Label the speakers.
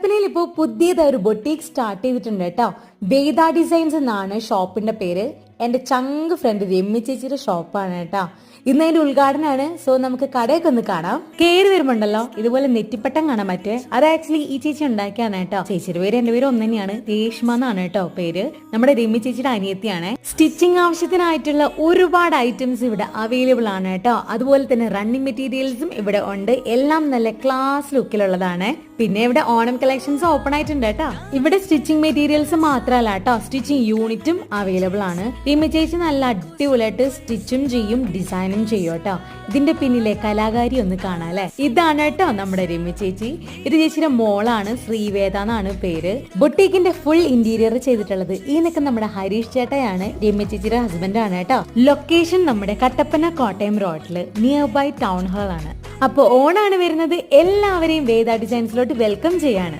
Speaker 1: കട്ടപ്പനയിൽ ഇപ്പോൾ പുതിയതായി ഒരു ബൊട്ടീക്ക് സ്റ്റാർട്ട് ചെയ്തിട്ടുണ്ട് കേട്ടോ. വേദ ഡിസൈൻസ് എന്നാണ് ഷോപ്പിന്റെ പേര്. എന്റെ ചങ്ക് ഫ്രണ്ട് രമ്യ ചേച്ചിയുടെ ഷോപ്പാണ് കേട്ടോ. ഇന്ന് അതിന്റെ ഉദ്ഘാടനമാണ്. സോ നമുക്ക് കടയൊക്കെ ഒന്ന് കാണാം. കയറി വരുമ്പോണ്ടല്ലോ ഇതുപോലെ നെറ്റിപ്പട്ടം കാണാൻ പറ്റേ. അത് ആക്ച്വലി ഈ ചേച്ചി ഉണ്ടാക്കിയാണ് കേട്ടോ. ചേച്ചിയുടെ പേര് എന്റെ പേര് ഒന്ന് തന്നെയാണ്, രേഷ്മ എന്നാണ് കേട്ടോ പേര്. നമ്മുടെ രമ്യ ചേച്ചിയുടെ അനിയത്തിയാണ്. സ്റ്റിച്ചിങ് ആവശ്യത്തിനായിട്ടുള്ള ഒരുപാട് ഐറ്റംസ് ഇവിടെ അവൈലബിൾ ആണ് കേട്ടോ. അതുപോലെ തന്നെ റണ്ണിങ് മെറ്റീരിയൽസും ഇവിടെ ഉണ്ട്. എല്ലാം നല്ല ക്ലാസ് ലുക്കിലുള്ളതാണ്. പിന്നെ ഇവിടെ ഓണം കളക്ഷൻസ് ഓപ്പൺ ആയിട്ടുണ്ട് കേട്ടോ. ഇവിടെ സ്റ്റിച്ചിങ് മെറ്റീരിയൽസ് മാത്രമല്ല കേട്ടോ, സ്റ്റിച്ചിങ് യൂണിറ്റും അവൈലബിൾ ആണ്. രമ്യ ചേച്ചി നല്ല അടിപൊളിയായിട്ട് സ്റ്റിച്ചും ചെയ്യും, ഡിസൈനും ചെയ്യും കേട്ടോ. ഇതിന്റെ പിന്നിലെ കലാകാരി ഒന്ന് കാണാം അല്ലെ. ഇതാണ് കേട്ടോ നമ്മുടെ രമ്യ ചേച്ചി. ഇത് ചേച്ചിയുടെ മോളാണ്, ശ്രീവേദ എന്നാണ് പേര്. ബൊട്ടീക്കിന്റെ ഫുൾ ഇന്റീരിയർ ചെയ്തിട്ടുള്ളത് ഈ നിൽക്കുന്ന നമ്മുടെ ഹരീഷ് ചേട്ടയാണ്, രമ്യ ചേച്ചിയുടെ ഹസ്ബൻഡ് ആണ് കേട്ടോ. ലൊക്കേഷൻ നമ്മുടെ കട്ടപ്പന കോട്ടയം റോഡില് നിയർ ബൈ ടൗൺ ഹാൾ ആണ്. അപ്പൊ ഓണാണ് വരുന്നത്. എല്ലാവരെയും വേദ ഡിസൈൻസിലോട്ട് വെൽക്കം ചെയ്യാണ്.